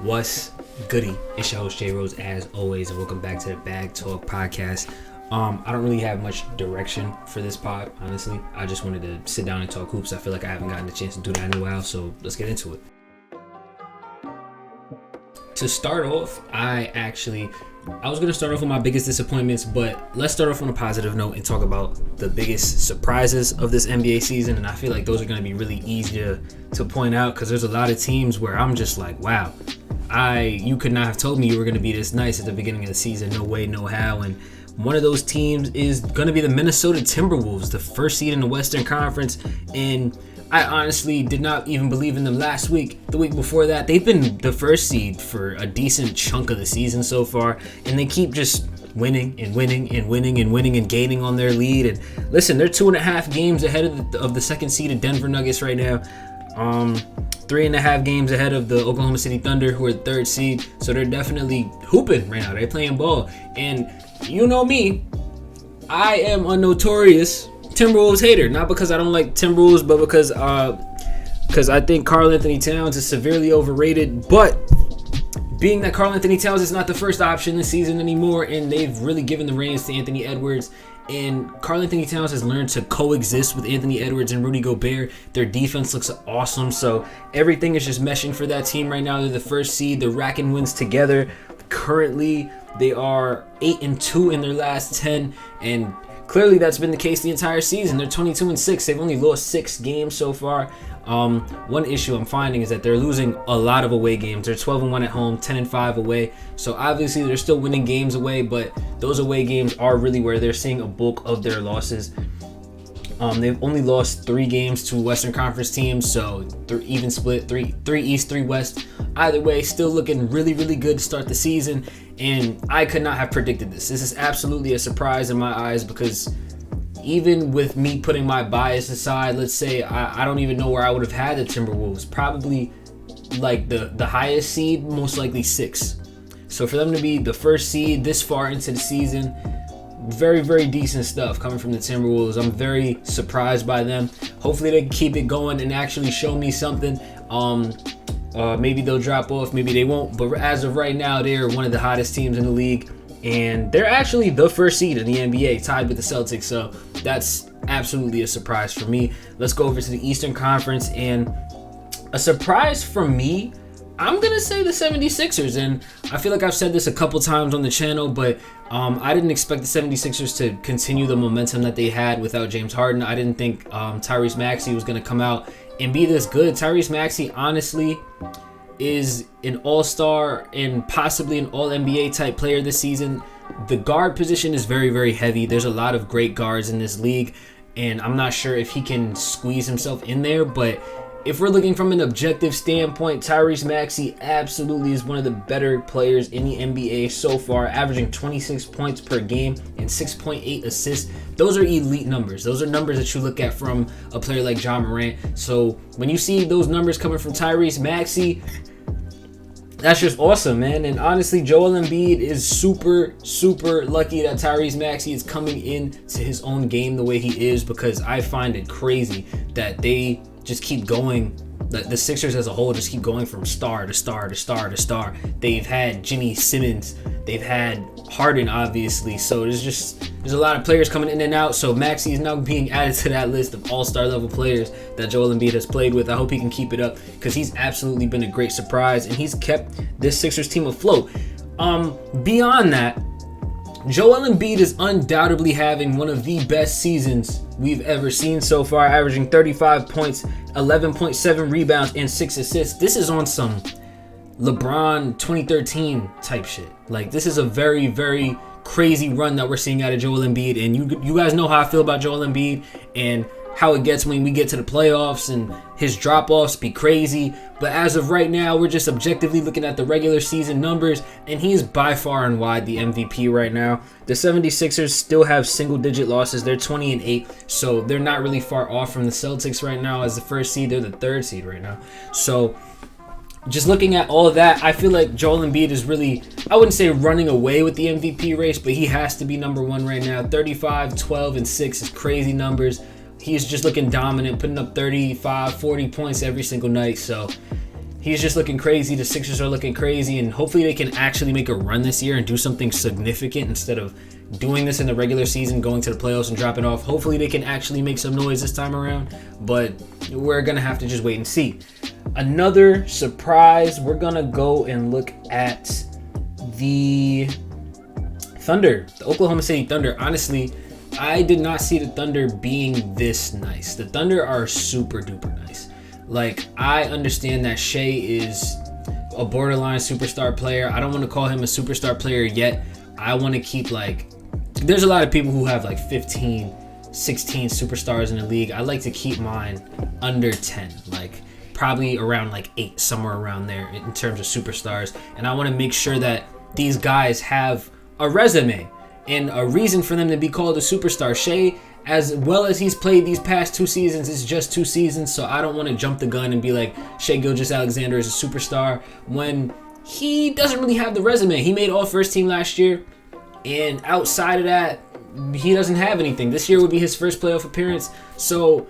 What's goody? It's your host J Rose as always, and welcome back to the BagTalk podcast. I don't really have much direction for this pod, honestly. I just wanted to sit down and talk hoops. I feel like I haven't gotten the chance to do that in a while, so let's get into it. To start off, I was going to start off with my biggest disappointments, but let's start off on a positive note and talk about the biggest surprises of this NBA season. And I feel like those are going to be really easy to point out because there's a lot of teams where I'm just like, wow, you could not have told me you were going to be this nice at the beginning of the season. No way, no how. And one of those teams is going to be the Minnesota Timberwolves, the first seed in the Western Conference. And I honestly did not even believe in them last week. The week before that, they've been the first seed for a decent chunk of the season so far, and they keep just winning and gaining on their lead. And listen, they're 2.5 games ahead of the second seeded Denver Nuggets right now. 3.5 games ahead of the Oklahoma City Thunder, who are the third seed. So they're definitely hooping right now. They're playing ball, and you know me, I am a notorious Timberwolves hater, not because I don't like Timberwolves, but because I think Karl Anthony Towns is severely overrated. But being that Karl Anthony Towns is not the first option this season anymore, and they've really given the reins to Anthony Edwards, and Karl Anthony Towns has learned to coexist with Anthony Edwards and Rudy Gobert. Their defense looks awesome, so everything is just meshing for that team right now. They're the first seed. They're racking wins together. Currently, they are 8-2 in their last 10, and clearly, that's been the case the entire season. They're 22-6. They've only lost 6 games so far. One issue I'm finding is that they're losing a lot of away games. They're 12-1 at home, 10-5 away. So obviously, they're still winning games away, but those away games are really where they're seeing a bulk of their losses. They've only lost 3 games to Western Conference teams, so even split, 3 East, 3 West. Either way, still looking really, really good to start the season, and I could not have predicted this. This is absolutely a surprise in my eyes because even with me putting my bias aside, let's say I don't even know where I would have had the Timberwolves. Probably like the highest seed, most likely 6. So for them to be the first seed this far into the season, very, very decent stuff coming from the Timberwolves. I'm very surprised by them. Hopefully they can keep it going and actually show me something. Maybe they'll drop off, maybe they won't. But as of right now, they're one of the hottest teams in the league. And they're actually the first seed in the NBA, tied with the Celtics. So that's absolutely a surprise for me. Let's go over to the Eastern Conference. And a surprise for me, I'm going to say the 76ers. And I feel like I've said this a couple times on the channel, but I didn't expect the 76ers to continue the momentum that they had without James Harden. I didn't think Tyrese Maxey was going to come out and be this good. Tyrese Maxey, honestly, is an all-star and possibly an all-NBA type player this season. The guard position is very, very heavy. There's a lot of great guards in this league, and I'm not sure if he can squeeze himself in there, but if we're looking from an objective standpoint, Tyrese Maxey absolutely is one of the better players in the NBA so far, averaging 26 points per game and 6.8 assists. Those are elite numbers. Those are numbers that you look at from a player like John Morant. So when you see those numbers coming from Tyrese Maxey, that's just awesome, man. And honestly, Joel Embiid is super, super lucky that Tyrese Maxey is coming into his own game the way he is, because I find it crazy that they just keep going. The Sixers as a whole just keep going from star to star to star to star. They've had Jimmy Simmons. They've had Harden, obviously. So there's a lot of players coming in and out. So Maxey is now being added to that list of all-star level players that Joel Embiid has played with. I hope he can keep it up because he's absolutely been a great surprise, and he's kept this Sixers team afloat. Beyond that, Joel Embiid is undoubtedly having one of the best seasons we've ever seen so far, averaging 35 points, 11.7 rebounds, and 6 assists. This is on some LeBron 2013 type shit. Like, this is a very, very crazy run that we're seeing out of Joel Embiid, and you guys know how I feel about Joel Embiid and how it gets when we get to the playoffs, and his drop-offs be crazy. But as of right now, we're just objectively looking at the regular season numbers, and he's by far and wide the MVP right now. The 76ers still have single-digit losses. They're 20-8, so they're not really far off from the Celtics right now. As the first seed, they're the third seed right now. So just looking at all of that, I feel like Joel Embiid is really, I wouldn't say running away with the MVP race, but he has to be number one right now. 35, 12, and 6 is crazy numbers. He's just looking dominant, putting up 35, 40 points every single night. So He's just looking crazy. The Sixers are looking crazy, and hopefully they can actually make a run this year and do something significant instead of doing this in the regular season, going to the playoffs and dropping off. Hopefully they can actually make some noise this time around, but we're going to have to just wait and see. Another surprise, we're going to go and look at the Thunder, the Oklahoma City Thunder. Honestly, I did not see the Thunder being this nice. The Thunder are super duper nice. Like, I understand that Shea is a borderline superstar player. I don't want to call him a superstar player yet. I want to keep, like, there's a lot of people who have like 15, 16 superstars in the league. I like to keep mine under 10, like probably around like 8, somewhere around there in terms of superstars. And I want to make sure that these guys have a resume and a reason for them to be called a superstar. Shea, as well as he's played these past 2 seasons, it's just 2 seasons, so I don't want to jump the gun and be like Shea Gilgeous-Alexander is a superstar when he doesn't really have the resume. He made all first team last year, and outside of that, he doesn't have anything. This year would be his first playoff appearance, so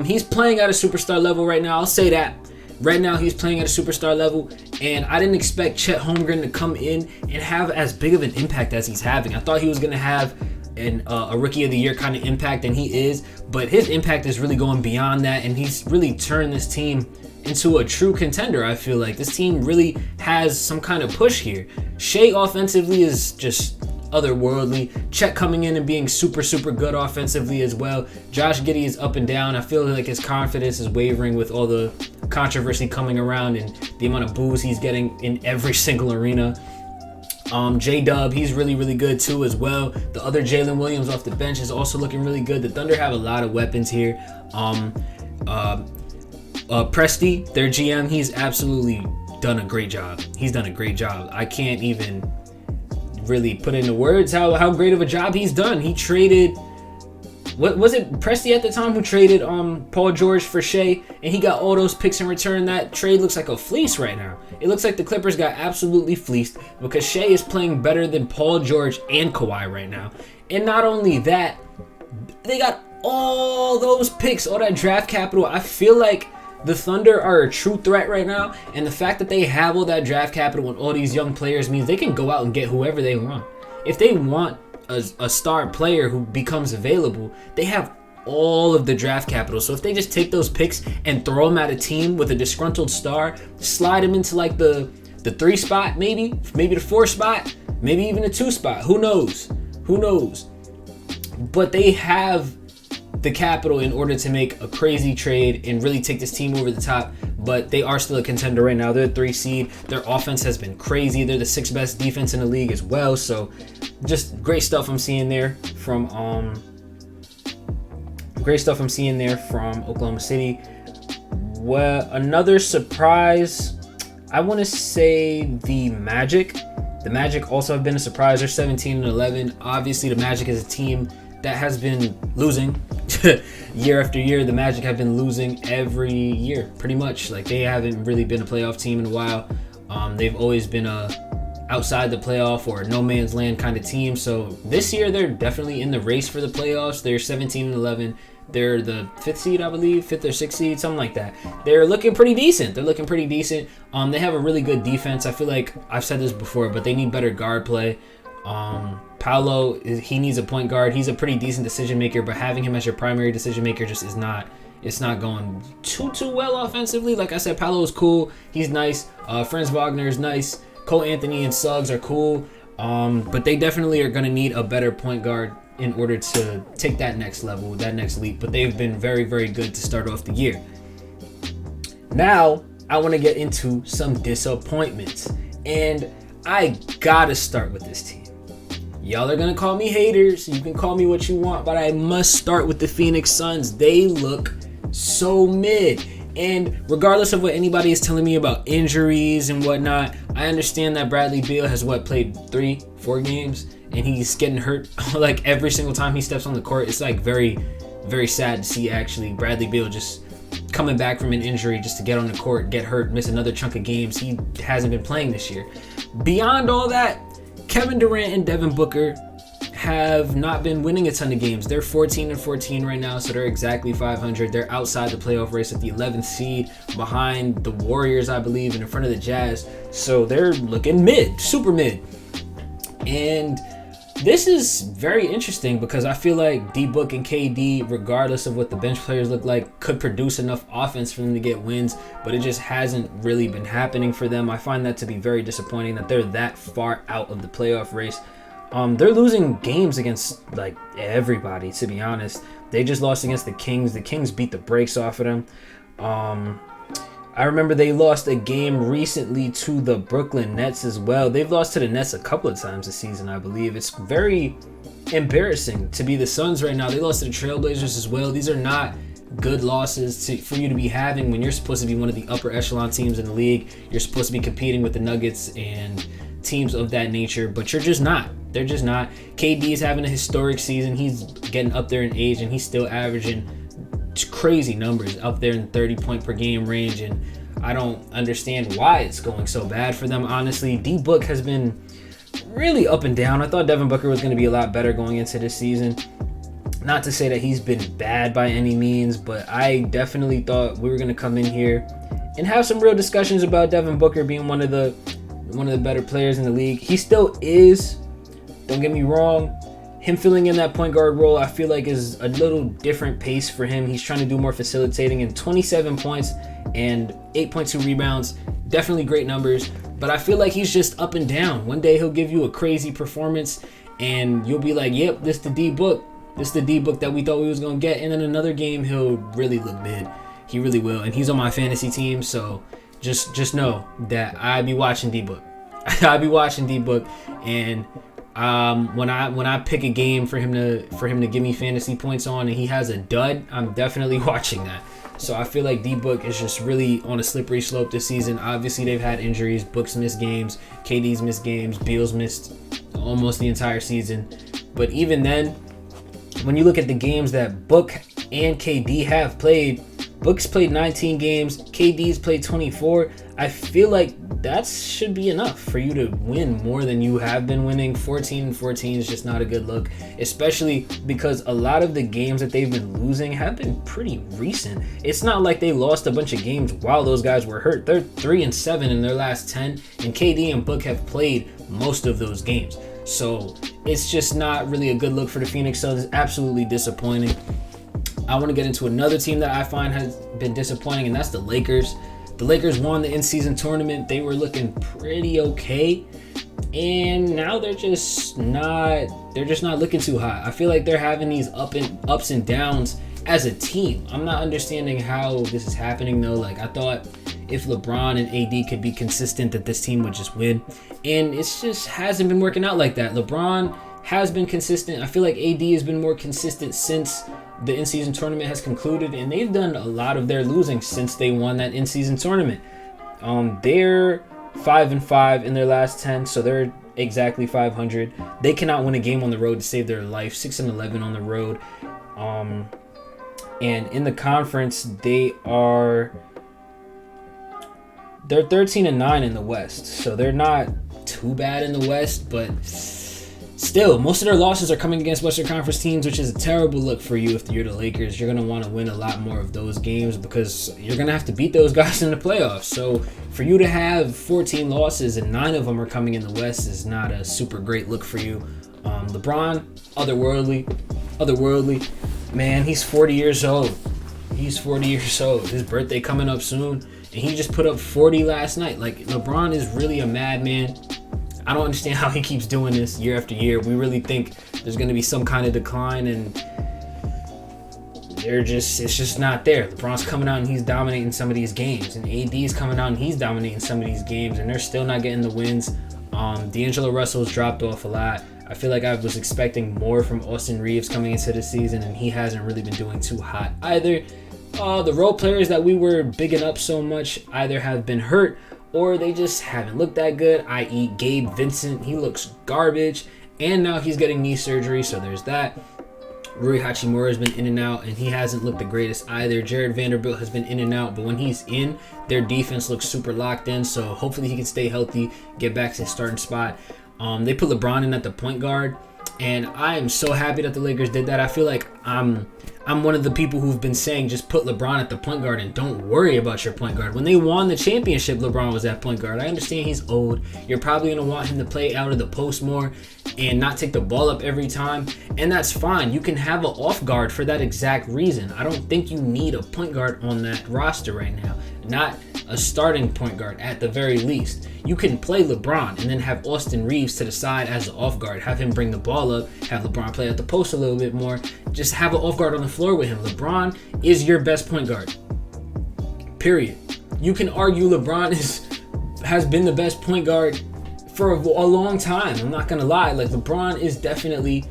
he's playing at a superstar level right now. I'll say that. Right now, he's playing at a superstar level, and I didn't expect Chet Holmgren to come in and have as big of an impact as he's having. I thought he was going to have a Rookie of the Year kind of impact, and he is, but his impact is really going beyond that, and he's really turned this team into a true contender. I feel like this team really has some kind of push here. Shea offensively is just otherworldly. Chet coming in and being super, super good offensively as well. Josh Giddey is up and down. I feel like his confidence is wavering with all the controversy coming around and the amount of boos he's getting in every single arena. J-Dub, he's really, really good too as well. The other Jalen Williams off the bench is also looking really good. The Thunder have a lot of weapons here. Presti, their GM, he's absolutely done a great job. He's done a great job. I can't even really put into words how great of a job he's done. He traded, what was it, Presti at the time who traded Paul George for Shea, and he got all those picks in return. That trade looks like a fleece right now. It looks like the Clippers got absolutely fleeced because Shea is playing better than Paul George and Kawhi right now. And not only that, they got all those picks, all that draft capital. I feel like the Thunder are a true threat right now, and the fact that they have all that draft capital and all these young players means they can go out and get whoever they want. If they want a star player who becomes available, they have all of the draft capital. So if they just take those picks and throw them at a team with a disgruntled star, slide them into like the 3 spot, maybe the 4 spot, maybe even the 2 spot. Who knows? But they have the capital in order to make a crazy trade and really take this team over the top. But they are still a contender right now. They're a 3 seed. Their offense has been crazy. They're the 6th best defense in the league as well. So just great stuff I'm seeing there from Oklahoma City. Well, another surprise, I want to say the Magic. The Magic also have been a surprise. They're 17-11. Obviously, the Magic is a team that has been losing year after year. The Magic have been losing every year, pretty much. Like, they haven't really been a playoff team in a while. They've always been a outside the playoff or no man's land kind of team. So this year, they're definitely in the race for the playoffs. They're 17-11. They're the 5th seed, I believe, 5th or 6th seed, something like that. They're looking pretty decent. They have a really good defense. I feel like I've said this before, but they need better guard play. Paolo, he needs a point guard. He's a pretty decent decision maker, but having him as your primary decision maker just is not, it's not going too well offensively. Like I said, Paolo is cool. He's nice. Franz Wagner is nice. Cole Anthony and Suggs are cool. But they definitely are going to need a better point guard in order to take that next level, that next leap. But they've been very, very good to start off the year. Now, I want to get into some disappointments. And I gotta start with this team. Y'all are gonna call me haters. You can call me what you want, but I must start with the Phoenix Suns. They look so mid. And regardless of what anybody is telling me about injuries and whatnot, I understand that Bradley Beal has played 3-4 games, and he's getting hurt like every single time he steps on the court. It's like very, very sad to see actually Bradley Beal just coming back from an injury just to get on the court, get hurt, miss another chunk of games. He hasn't been playing this year. Beyond all that, Kevin Durant and Devin Booker have not been winning a ton of games. They're 14-14 right now, so they're exactly 500. They're outside the playoff race at the 11th seed, behind the Warriors, I believe, and in front of the Jazz. So they're looking mid, super mid. And this is very interesting because I feel like D-Book and KD, regardless of what the bench players look like, could produce enough offense for them to get wins, but it just hasn't really been happening for them. I find that to be very disappointing that they're that far out of the playoff race. They're losing games against like everybody, to be honest. They just lost against the Kings. The Kings beat the brakes off of them. I remember they lost a game recently to the Brooklyn Nets as well. They've lost to the Nets a couple of times this season, I believe. It's very embarrassing to be the Suns right now. They lost to the Trailblazers as well. These are not good losses for you to be having when you're supposed to be one of the upper echelon teams in the league. You're supposed to be competing with the Nuggets and teams of that nature, but you're just not. They're just not. KD is having a historic season. He's getting up there in age, and he's still averaging crazy numbers up there in 30-point per game range, and I don't understand why it's going so bad for them, honestly. D-Book has been really up and down. I thought Devin Booker was going to be a lot better going into this season. Not to say that he's been bad by any means, but I definitely thought we were going to come in here and have some real discussions about Devin Booker being one of the better players in the league. He still is, don't get me wrong. Him filling in that point guard role, I feel like is a little different pace for him. He's trying to do more facilitating, and 27 points and 8.2 rebounds, definitely great numbers, but I feel like he's just up and down. One day he'll give you a crazy performance and you'll be like, yep, this the D-Book. This the D-Book that we thought we was going to get. And then another game, he'll really look mid. He really will. And he's on my fantasy team, so just know that I be watching D-Book. I be watching D-Book, and when I pick a game for him to give me fantasy points on and he has a dud, I'm definitely watching that. So I feel like D-Book is just really on a slippery slope this season. Obviously, they've had injuries. Book's missed games. KD's missed games. Beal's missed almost the entire season. But even then, when you look at the games that Book and KD have played, Book's played 19 games. KD's played 24. I feel like that should be enough for you to win more than you have been winning. 14-14 is just not a good look, especially because a lot of the games that they've been losing have been pretty recent. It's not like they lost a bunch of games while those guys were hurt. They're 3-7 in their last 10, and KD and Book have played most of those games. So it's just not really a good look for the Phoenix Suns. It's absolutely disappointing. I want to get into another team that I find has been disappointing, and that's the Lakers. The Lakers won the in-season tournament. They were looking pretty okay, and now they're just not looking too hot. I feel like they're having these ups and downs as a team. I'm not understanding how this is happening though. Like, I thought if LeBron and AD could be consistent, that this team would just win, and it just hasn't been working out like that. LeBron has been consistent. I feel like AD has been more consistent since the in-season tournament has concluded, and they've done a lot of their losing since they won that in-season tournament. They're 5-5 in their last 10, so they're exactly 500. They cannot win a game on the road to save their life. 6-11 on the road, and in the conference they're 13-9 in the West, so they're not too bad in the West, but still, most of their losses are coming against Western Conference teams, which is a terrible look for you if you're the Lakers. You're going to want to win a lot more of those games because you're going to have to beat those guys in the playoffs. So for you to have 14 losses and 9 of them are coming in the West is not a super great look for you. LeBron, otherworldly. Man, he's 40 years old. He's 40 years old. His birthday coming up soon, and he just put up 40 last night. Like, LeBron is really a madman. I don't understand how he keeps doing this year after year. We really think there's going to be some kind of decline, and it's just not there. LeBron's coming out and he's dominating some of these games, and AD's coming out and he's dominating some of these games, and they're still not getting the wins. D'Angelo Russell's dropped off a lot. I feel like I was expecting more from Austin Reeves coming into the season, and he hasn't really been doing too hot either. The role players that we were bigging up so much either have been hurt or they just haven't looked that good, i.e. Gabe Vincent. He looks garbage, and now he's getting knee surgery, so there's that. Rui Hachimura has been in and out, and he hasn't looked the greatest either. Jared Vanderbilt has been in and out, but when he's in, their defense looks super locked in, so hopefully he can stay healthy, get back to his starting spot. They put LeBron in at the point guard. And I am so happy that the Lakers did that. I feel like I'm one of the people who've been saying just put LeBron at the point guard and don't worry about your point guard. When they won the championship, LeBron was at point guard. I understand he's old. You're probably going to want him to play out of the post more and not take the ball up every time. And that's fine. You can have an off guard for that exact reason. I don't think you need a point guard on that roster right now. Not a starting point guard at the very least. You can play LeBron and then have Austin Reeves to the side as an off guard. Have him bring the ball up. Have LeBron play at the post a little bit more. Just have an off guard on the floor with him. LeBron is your best point guard. Period. You can argue LeBron has been the best point guard for a long time. I'm not gonna lie. Like, LeBron is definitely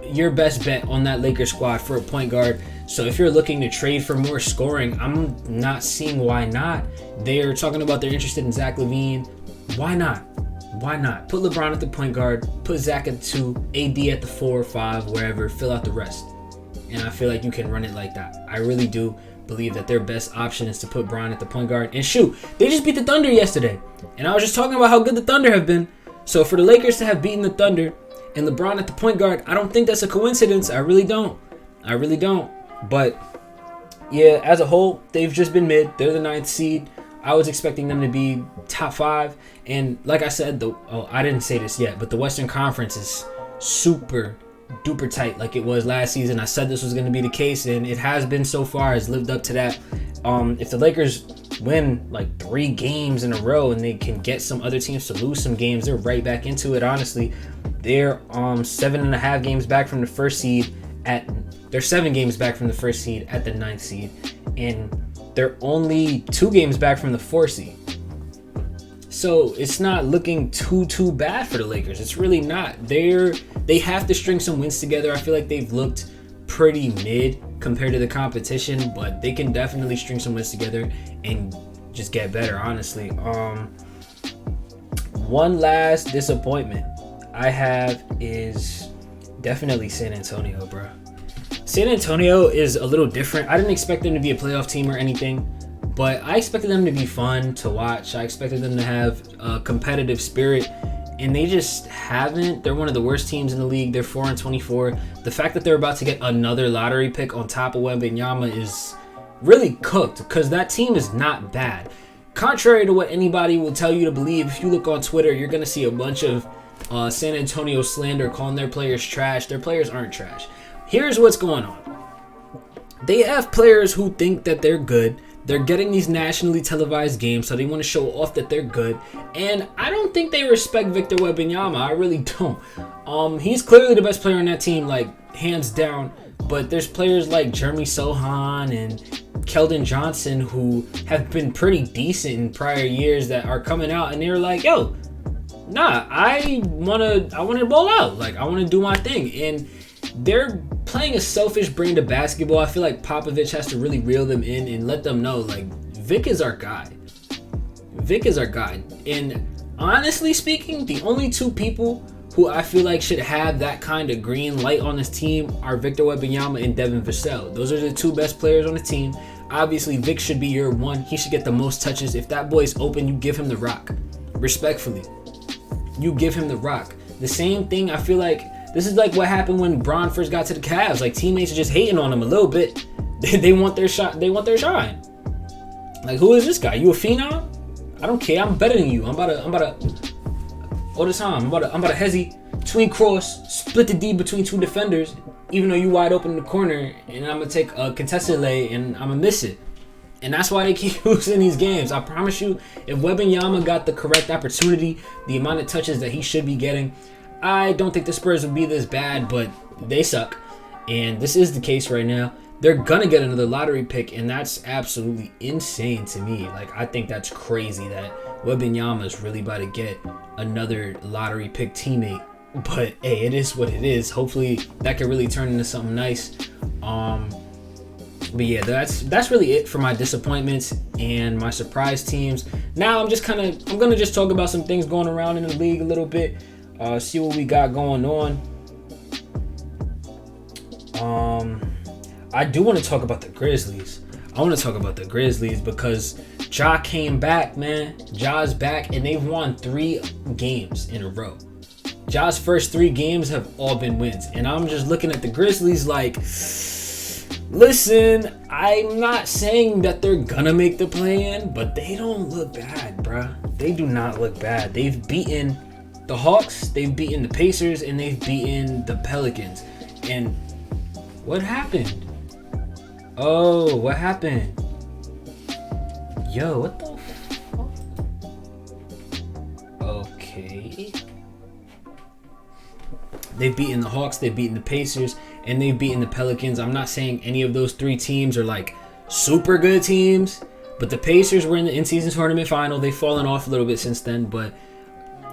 your best bet on that Lakers squad for a point guard. So if you're looking to trade for more scoring, I'm not seeing why not. They're talking about they're interested in Zach LaVine. Why not? Why not? Put LeBron at the point guard, put Zach at 2, AD at the 4 or 5, wherever, fill out the rest. And I feel like you can run it like that. I really do believe that their best option is to put Bron at the point guard. And shoot, they just beat the Thunder yesterday. And I was just talking about how good the Thunder have been. So for the Lakers to have beaten the Thunder and LeBron at the point guard, I don't think that's a coincidence. I really don't. But yeah, as a whole, they've just been mid. They're the 9th seed. I was expecting them to be top 5. And like I said, I didn't say this yet, but the Western Conference is super duper tight like it was last season. I said this was going to be the case, and it has been so far. Has lived up to that. If the Lakers win like 3 games in a row and they can get some other teams to lose some games, they're right back into it. Honestly, they're 7.5 games back from the first seed. They're 7 games back from the first seed at the 9th seed, and they're only 2 games back from the 4th seed. So it's not looking too bad for the Lakers. It's really not. They have to string some wins together. I feel like they've looked pretty mid compared to the competition, but they can definitely string some wins together and just get better, honestly. One last disappointment I have is definitely San Antonio, bro. San Antonio is a little different. I didn't expect them to be a playoff team or anything, but I expected them to be fun to watch. I expected them to have a competitive spirit, and they just haven't. They're one of the worst teams in the league. They're 4-24. The fact that they're about to get another lottery pick on top of Wembanyama is really cooked, because that team is not bad. Contrary to what anybody will tell you to believe, if you look on Twitter, you're going to see a bunch of San Antonio slander calling their players trash. Their players aren't trash. Here's what's going on. They have players who think that they're good. They're getting these nationally televised games, so they want to show off that they're good. And I don't think they respect Victor Wembanyama. I really don't. He's clearly the best player on that team, like, hands down. But there's players like Jeremy Sohan and Keldon Johnson who have been pretty decent in prior years that are coming out, and they're like, yo, nah, I wanna ball out. Like, I wanna do my thing. And they're playing a selfish brand of basketball. I feel like Popovich has to really reel them in and let them know, like, Vic is our guy. Vic is our guy. And honestly speaking, the only 2 people who I feel like should have that kind of green light on this team are Victor Wembanyama and Devin Vassell. Those are the 2 best players on the team. Obviously, Vic should be your one. He should get the most touches. If that boy's open, you give him the rock. Respectfully. You give him the rock. The same thing, I feel like, this is like what happened when Bron first got to the Cavs. Like, teammates are just hating on him a little bit. They want their shot. They want their shine. Like, who is this guy? You a phenom? I don't care. I'm better than you. I'm about to all the time. I'm about to hezzy, tween cross, split the D between 2 defenders, even though you wide open in the corner, and I'm gonna take a contested lay and I'm gonna miss it. And that's why they keep losing these games. I promise you, if Wembanyama got the correct opportunity, the amount of touches that he should be getting, I don't think the Spurs would be this bad, but they suck. And this is the case right now. They're going to get another lottery pick, and that's absolutely insane to me. Like, I think that's crazy that Wembanyama is really about to get another lottery pick teammate. But, hey, it is what it is. Hopefully, that can really turn into something nice. But yeah, that's really it for my disappointments and my surprise teams. Now, I'm going to just talk about some things going around in the league a little bit. See what we got going on. I do want to talk about the Grizzlies. I want to talk about the Grizzlies because Ja came back, man. Ja's back, and they've won 3 games in a row. Ja's first 3 games have all been wins. And I'm just looking at the Grizzlies like, listen, I'm not saying that they're gonna make the play-in, but they don't look bad, bruh. They do not look bad. They've beaten the Hawks, they've beaten the Pacers, and they've beaten the Pelicans. And what happened? Oh, what happened? Yo, what the fuck? Okay. They've beaten the Hawks, they've beaten the Pacers, and they've beaten the Pelicans. I'm not saying any of those 3 teams are like super good teams, but the Pacers were in the in-season tournament final. They've fallen off a little bit since then, but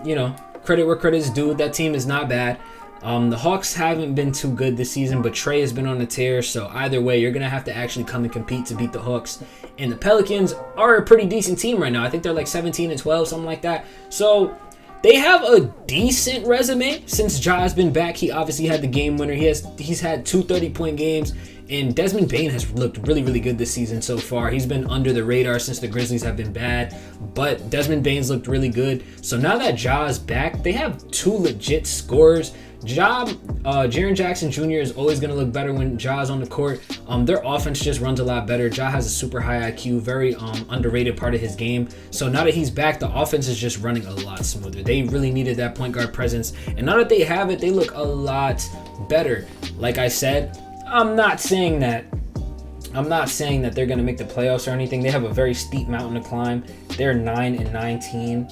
you know, credit where credit is due. That team is not bad. The Hawks haven't been too good this season, but Trey has been on a tear, so either way, you're going to have to actually come and compete to beat the Hawks. And the Pelicans are a pretty decent team right now. I think they're like 17-12, something like that. So they have a decent resume since Ja has been back. He obviously had the game winner. He's had 2 30-point games, and Desmond Bane has looked really, really good this season so far. He's been under the radar since the Grizzlies have been bad, but Desmond Bane's looked really good. So now that Ja is back, they have 2 legit scorers. Jaren Jackson Jr. is always going to look better when Ja's on the court. Their offense just runs a lot better. Ja has a super high IQ, very underrated part of his game. So now that he's back, the offense is just running a lot smoother. They really needed that point guard presence, and now that they have it, they look a lot better. Like I said, I'm not saying that they're going to make the playoffs or anything. They have a very steep mountain to climb. They're 9-19.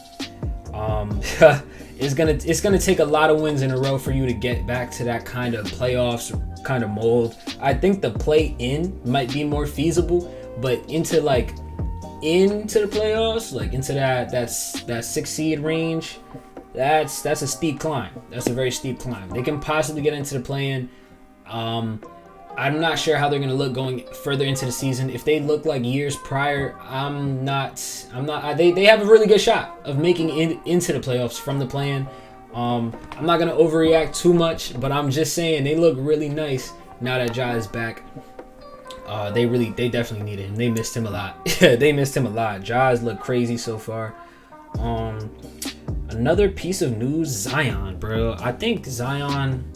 It's gonna take a lot of wins in a row for you to get back to that kind of playoffs kind of mold. I think the play-in might be more feasible, but into the playoffs, like into that 6 seed range, that's a steep climb. That's a very steep climb. They can possibly get into the play-in. I'm not sure how they're going to look going further into the season. If they look like years prior, they have a really good shot of making it into the playoffs from the play-in. I'm not going to overreact too much, but I'm just saying they look really nice now that Ja is back. They definitely needed him. They missed him a lot. They missed him a lot. Ja has looked crazy so far. Another piece of news, Zion, bro. I think Zion,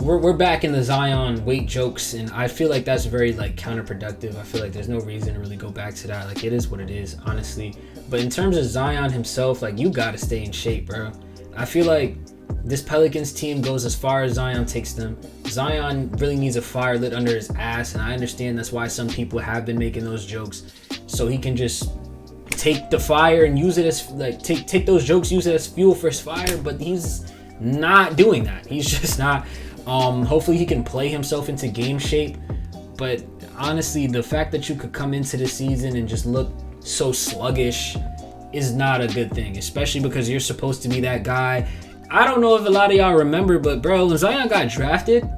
we're back in the Zion weight jokes, and I feel like that's very like counterproductive. I feel like there's no reason to really go back to that. Like, it is what it is, honestly. But in terms of Zion himself, like, you gotta stay in shape, bro. I feel like this Pelicans team goes as far as Zion takes them. Zion really needs a fire lit under his ass, and I understand that's why some people have been making those jokes, so he can just take the fire and use it as like take those jokes, use it as fuel for his fire. But he's not doing that. He's just not. Hopefully he can play himself into game shape. But honestly, the fact that you could come into the season and just look so sluggish is not a good thing, especially because you're supposed to be that guy. I don't know if a lot of y'all remember, but bro, when Zion got drafted,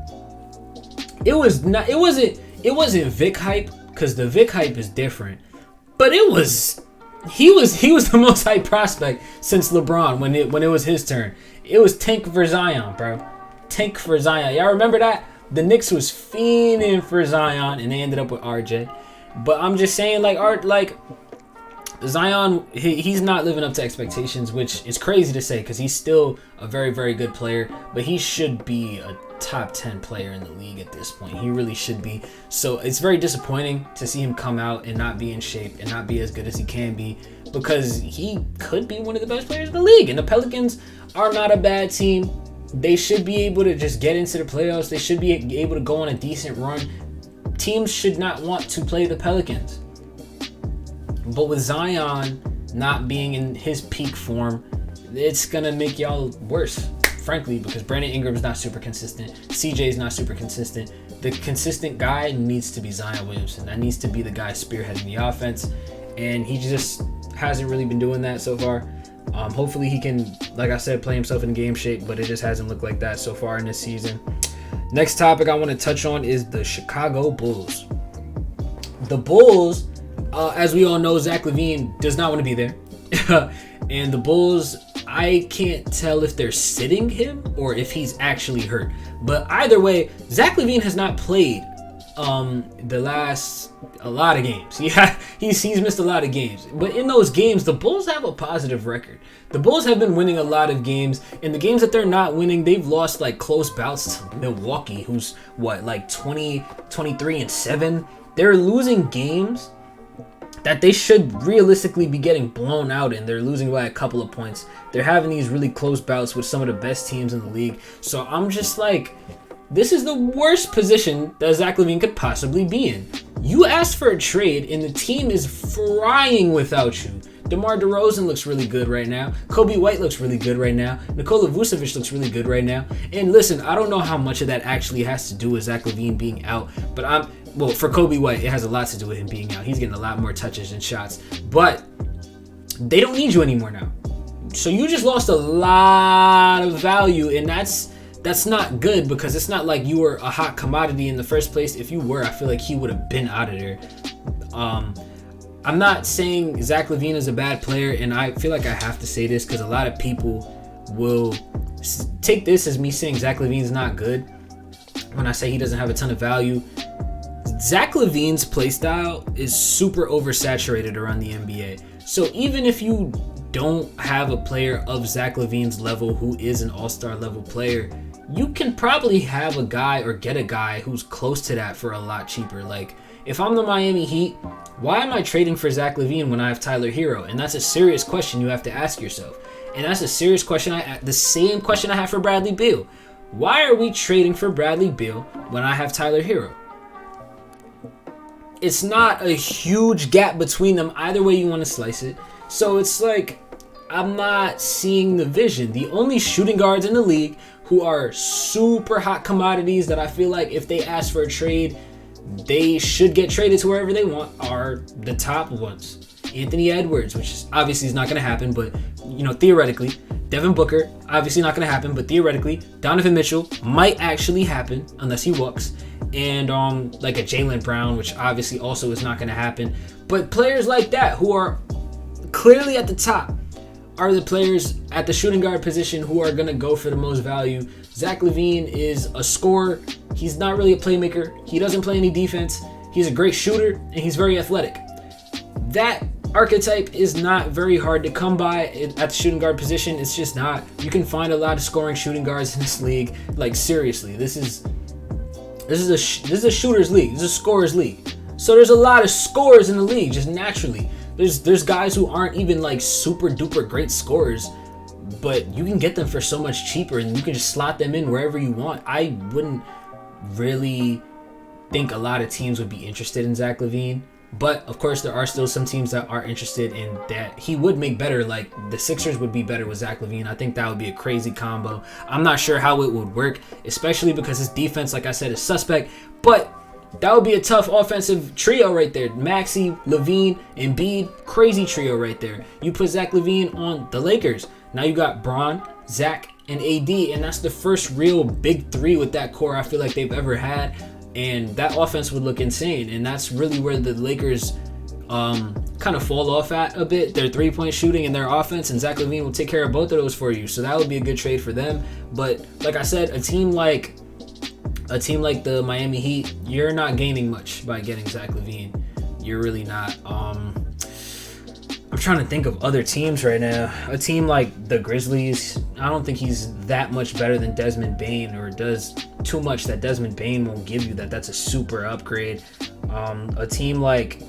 it wasn't Vic hype, because the Vic hype is different. But he was the most hyped prospect since LeBron when it was his turn. It was tank for Zion, bro. Tank for Zion. Y'all remember that? The Knicks was fiending for Zion, and they ended up with RJ. But I'm just saying, like Zion, he's not living up to expectations, which is crazy to say because he's still a very, very good player. But he should be a top 10 player in the league at this point. He really should be. So it's very disappointing to see him come out and not be in shape and not be as good as he can be, because he could be one of the best players in the league. And the Pelicans are not a bad team. They should be able to just get into the playoffs. They should be able to go on a decent run. Teams should not want to play the Pelicans. But with Zion not being in his peak form, it's going to make y'all worse, frankly, because Brandon Ingram's not super consistent. CJ's not super consistent. The consistent guy needs to be Zion Williamson. That needs to be the guy spearheading the offense. And he just hasn't really been doing that so far. Hopefully he can, like I said, play himself in game shape, but it just hasn't looked like that so far in this season. Next topic I want to touch on is the Chicago Bulls. The Bulls, as we all know, Zach LaVine does not want to be there. And the Bulls, I can't tell if they're sitting him or if he's actually hurt. But either way, Zach LaVine has not played a lot of games. Yeah, he's missed a lot of games. But in those games, the Bulls have a positive record. The Bulls have been winning a lot of games. And the games that they're not winning, they've lost like close bouts to Milwaukee, who's like 23-7. They're losing games that they should realistically be getting blown out in. They're losing by a couple of points. They're having these really close bouts with some of the best teams in the league. So I'm just like, this is the worst position that Zach LaVine could possibly be in. You asked for a trade, and the team is frying without you. DeMar DeRozan looks really good right now. Kobe White looks really good right now. Nikola Vucevic looks really good right now. And listen, I don't know how much of that actually has to do with Zach LaVine being out, but for Kobe White, it has a lot to do with him being out. He's getting a lot more touches and shots, but they don't need you anymore now. So you just lost a lot of value, and that's not good, because it's not like you were a hot commodity in the first place. If you were, I feel like he would have been out of there. I'm not saying Zach LaVine is a bad player, and I feel like I have to say this because a lot of people will take this as me saying Zach LaVine's not good when I say he doesn't have a ton of value. Zach LaVine's playstyle is super oversaturated around the NBA. So even if you don't have a player of Zach LaVine's level who is an all-star level player, you can probably have a guy or get a guy who's close to that for a lot cheaper. Like, if I'm the Miami Heat, why am I trading for Zach LaVine when I have Tyler Hero? And that's a serious question you have to ask yourself. And that's a serious question. The same question I have for Bradley Beal. Why are we trading for Bradley Beal when I have Tyler Hero? It's not a huge gap between them either way you want to slice it. So it's like, I'm not seeing the vision. The only shooting guards in the league who are super hot commodities that I feel like if they ask for a trade, they should get traded to wherever they want are the top ones. Anthony Edwards, which is obviously is not going to happen, but theoretically. Devin Booker, obviously not going to happen, but theoretically. Donovan Mitchell might actually happen unless he walks. And like a Jaylen Brown, which obviously also is not going to happen. But players like that who are clearly at the top are the players at the shooting guard position who are going to go for the most value. Zach LaVine is a scorer. He's not really a playmaker. He doesn't play any defense. He's a great shooter, and he's very athletic. That archetype is not very hard to come by at the shooting guard position. It's just not. You can find a lot of scoring shooting guards in this league. Like, seriously, this is a shooter's league. This is a scorer's league. So there's a lot of scorers in the league just naturally. There's guys who aren't even like super duper great scorers, but you can get them for so much cheaper, and you can just slot them in wherever you want. I wouldn't really think a lot of teams would be interested in Zach LaVine. But, of course, there are still some teams that are interested in that he would make better. Like, the Sixers would be better with Zach LaVine. I think that would be a crazy combo. I'm not sure how it would work, especially because his defense, like I said, is suspect. But that would be a tough offensive trio right there. Maxey, LaVine, Embiid, crazy trio right there. You put Zach LaVine on the Lakers. Now you got Bron, Zach, and AD, and that's the first real big three with that core I feel like they've ever had. And that offense would look insane. And that's really where the Lakers kind of fall off at a bit. Their three-point shooting and their offense. And Zach LaVine will take care of both of those for you. So that would be a good trade for them. But like I said, a team like the Miami Heat, you're not gaining much by getting Zach LaVine. You're really not. I'm trying to think of other teams right now. A team like the Grizzlies, I don't think he's that much better than Desmond Bane, or does too much that Desmond Bane won't give you. That's a super upgrade. A team like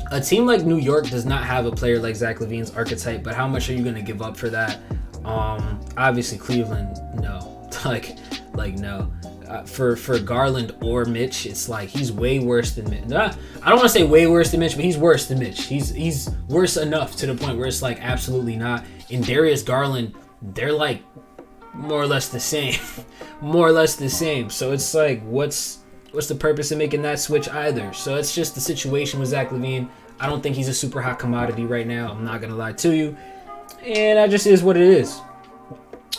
New York does not have a player like Zach LaVine's archetype, but how much are you going to give up for that? Obviously Cleveland, no. like no. For Garland or Mitch, it's like he's way worse than Mitch. I don't want to say way worse than Mitch, but he's worse than Mitch. He's worse enough to the point where it's like absolutely not. And Darius Garland, they're like more or less the same. More or less the same. So it's like, what's the purpose of making that switch either? So it's just the situation with Zach LaVine. I don't think he's a super hot commodity right now. I'm not going to lie to you. And that just is what it is.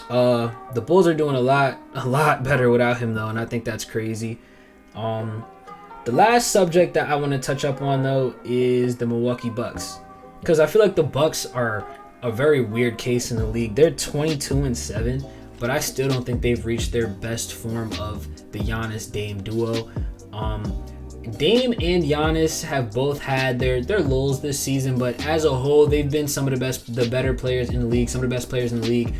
The Bulls are doing a lot better without him though, and I think that's crazy. The last subject that I want to touch up on though is the Milwaukee Bucks, because I feel like the Bucks are a very weird case in the league. They're 22-7, but I still don't think they've reached their best form of the Giannis Dame duo. Dame and Giannis have both had their lulls this season, but as a whole, they've been some of the better players in the league, some of the best players in the league.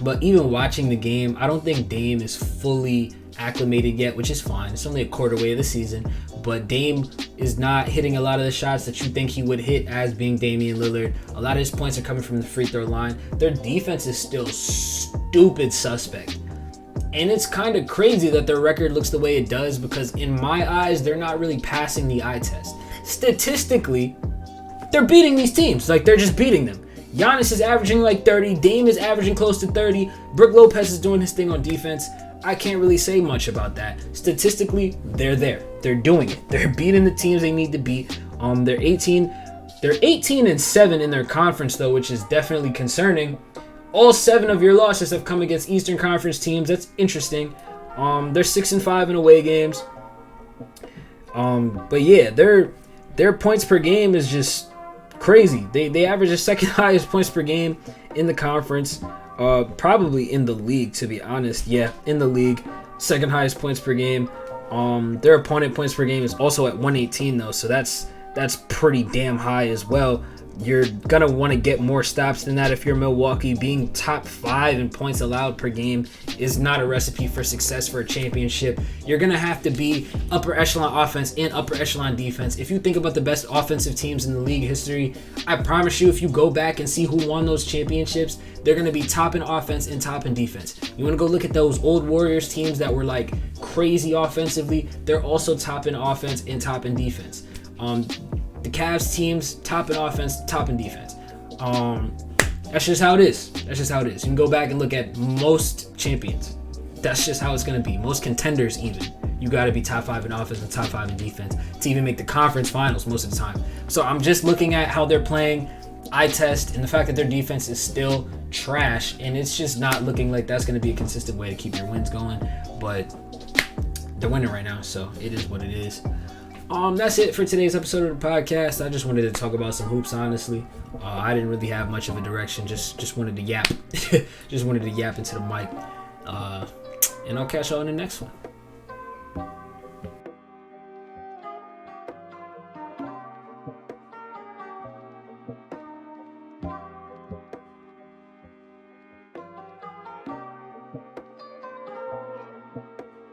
But even watching the game, I don't think Dame is fully acclimated yet, which is fine. It's only a quarter way of the season, but Dame is not hitting a lot of the shots that you think he would hit as being Damian Lillard. A lot of his points are coming from the free throw line. Their defense is still stupid suspect. And it's kind of crazy that their record looks the way it does, because in my eyes, they're not really passing the eye test. Statistically, they're beating these teams. Like, they're just beating them. Giannis is averaging like 30. Dame is averaging close to 30. Brook Lopez is doing his thing on defense. I can't really say much about that. Statistically, they're there. They're doing it. They're beating the teams they need to beat. They're 18-7 in their conference though, which is definitely concerning. All 7 of your losses have come against Eastern Conference teams. That's interesting. They're 6-5 in away games. But yeah, their points per game is just crazy. They average the second highest points per game in the conference. Probably in the league, to be honest. Yeah, in the league, second highest points per game. Their opponent points per game is also at 118 though, so that's pretty damn high as well. You're gonna want to get more stops than that if you're Milwaukee. Being top 5 in points allowed per game is not a recipe for success for a championship. You're gonna have to be upper echelon offense and upper echelon defense. If you think about the best offensive teams in the league history, I promise you, if you go back and see who won those championships, they're gonna be top in offense and top in defense. You wanna go look at those old Warriors teams that were like crazy offensively, they're also top in offense and top in defense. The Cavs teams, top in offense, top in defense. That's just how it is. That's just how it is. You can go back and look at most champions. That's just how it's going to be. Most contenders even. You got to be top 5 in offense and top 5 in defense to even make the conference finals most of the time. So I'm just looking at how they're playing, eye test, and the fact that their defense is still trash, and it's just not looking like that's going to be a consistent way to keep your wins going. But they're winning right now, so it is what it is. That's it for today's episode of the podcast. I just wanted to talk about some hoops, honestly. I didn't really have much of a direction. Just wanted to yap. Just wanted to yap into the mic. And I'll catch y'all in the next one.